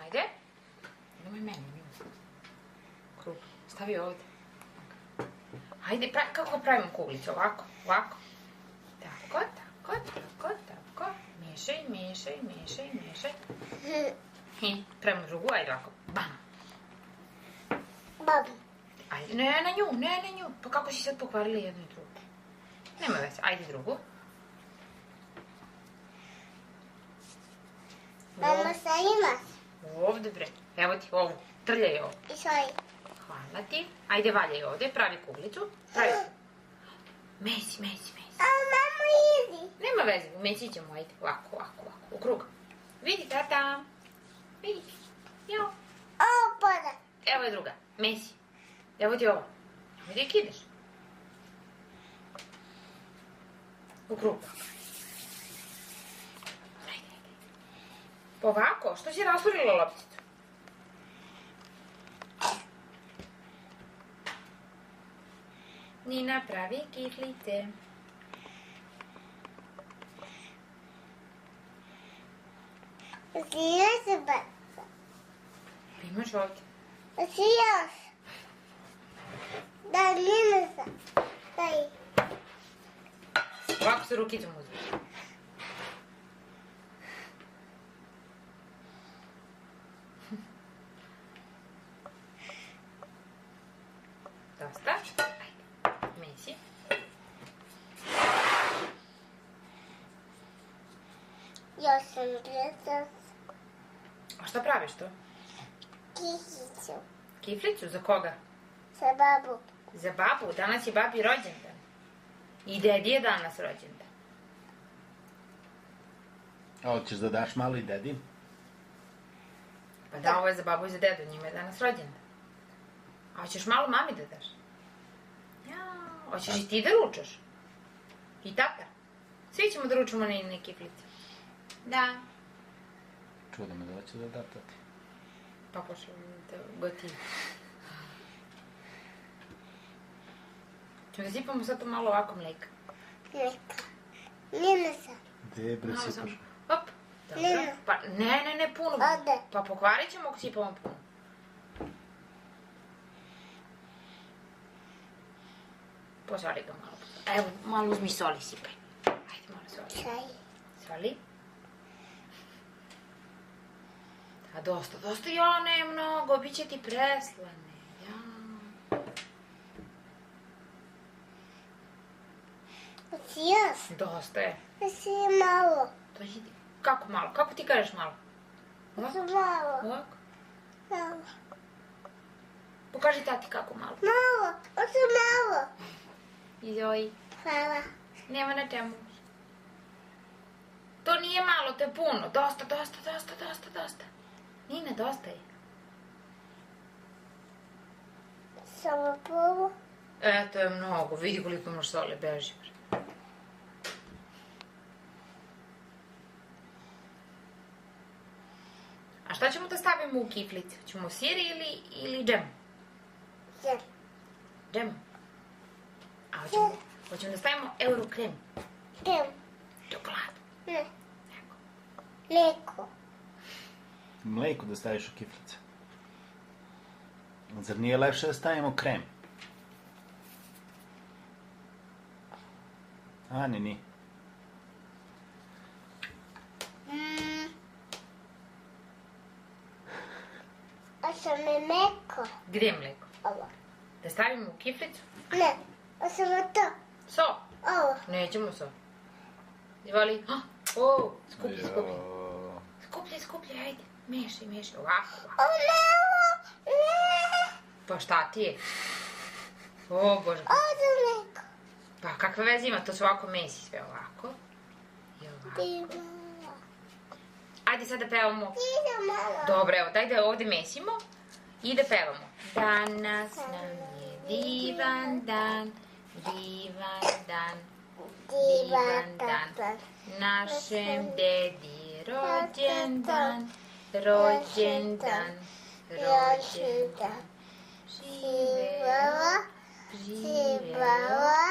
Ajde. Nemoj meni, nju. Krug. Stavi ovde. Ajde, kako pravimo kuglicu? Ovako, ovako. Tako, tako, tako, tako. Mešaj, mešaj, mešaj, mešaj. I pravimo drugu, ajde ovako. Bam. Bam. Ajde, ne na nju, ne na nju. Pa kako si sad pokvarili jednu i drugu? Nema veze, ajde drugu. Mama, šta imaš? Ovde bre, evo ti ovu, trljaj ovu. I svoji. Hvala ti. Ajde valjaj ovde, pravi kuglicu. Pravi. Mesi, mesi, mesi. A mama idi. Nema veze, mesit ćemo, ajde, ovako, ovako, ovako, u krug. Vidi tata, vidi, jao. Ovo pada. Evo je druga, mesi. Evo ti ovo. Ajde i kidaš. U krug. Ajde, ajde. Pa ovako, što si rasturila lopticu? Nina pravi kiflice. Sija se baca. Imaš ovdje. Sijaš. Da, Nina sam. Daj. Ovako se rukicom uzmeš. Dosta. Ajde. Mesi. Ja sam gledala A šta praviš to? kisicu Kiflicu? Za koga? sa babu. Za babu. Danas je babi rođendan. I dedi je danas rođendan. A hoćeš da daš malo i dedi? Pa da, ovo je za babu i za dedu. Njima je danas rođendan. A hoćeš malo mami da daš? Ja, hoćeš i ti da ručaš? I tata? Svi ćemo da ručamo na Ninine kiflice. Da. Čudo me da hoće da da tati. Pa pošao da gotivi. Ćemo da sipamo sad to malo ovako mleka. Neka. Nina sam. Gde bre Malo sipaš? samo. Hop. Dobro. Ne. Pa, ne, puno. Ode. Pa pokvarit ćemo ako sipamo puno. Posoli ga malo. Evo, malo uzmi soli sipaj. Ajde, malo soli. Čaj. Soli. Da, dosta. Ja, ne mnogo, bit će ti preslane. Ja. Sijaš. Dosta je. Si malo. To će ti... Kako malo? Kako ti kažeš malo? Si Ovako? malo. Ovako? Malo. Pokaži tati kako malo. Malo. Si malo. Izoj. Hvala. Nema na čemu. To nije malo, to je puno. Dosta. Nina, dosta je. Samo prvo. To je mnogo. Vidi koliko imaš soli, beži. A šta ćemo da stavimo u kiflicu? Ćemo sir ili džem? Džem. Džem. A hoćemo da stavimo eurokrem. Džem. Čokoladu. Ne. Mleko. Mleko da staviš u kiflice. Zar nije lepše da stavimo krem? A, ni. A sam je mleko. Gde je mleko? Ovo. Da stavimo u kiflicu? Ne. A sam je to. So. Ovo. Nećemo so. Izvoli. Skuplji. Jo. Skuplji, ajde. Mešaj, ovako. O, malo. Ne. Pa šta ti je? O, Bože. Ovo mleko. Pa kakve veze ima? To se ovako mesi sve ovako. I ovako. Diva. Ajde sad da pevamo. Diva malo. Dobro, evo, daj da ovde mesimo i da pevamo. Danas nam je divan dan, divan dan, divan dan. Našem dedi rođendan, rođendan. Živela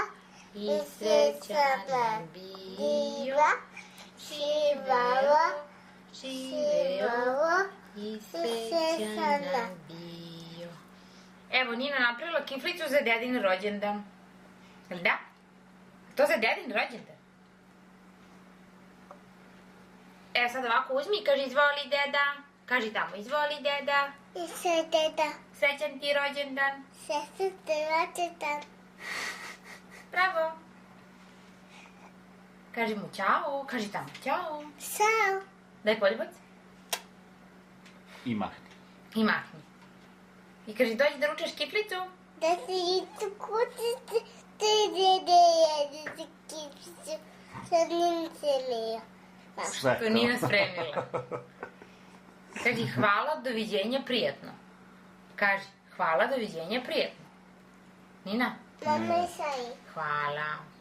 i srećan nam bio. Živela I srećan bio. Evo, Nina napravila kiflicu za dedin rođendan. Jel da? To za dedin rođendan? Evo sad ovako uzmi i kaži izvoli deda. Kaži tamo izvoli deda. I se deda. Srećan ti rođendan. Se rođendan. Bravo. Kaži mu ćao. Kaži tamo ćao. Sao. Daj poljubac. I mahni. I mahni. I kaži dođi da ručaš kiflicu. Da se idu kućice, te dede jedete kipsicu. Sad nim se lija. Sve To Nina spremila. Kaži hvala, doviđenja, prijatno. Kaži hvala, doviđenja, prijatno. Nina, Mama i Saji. hvala.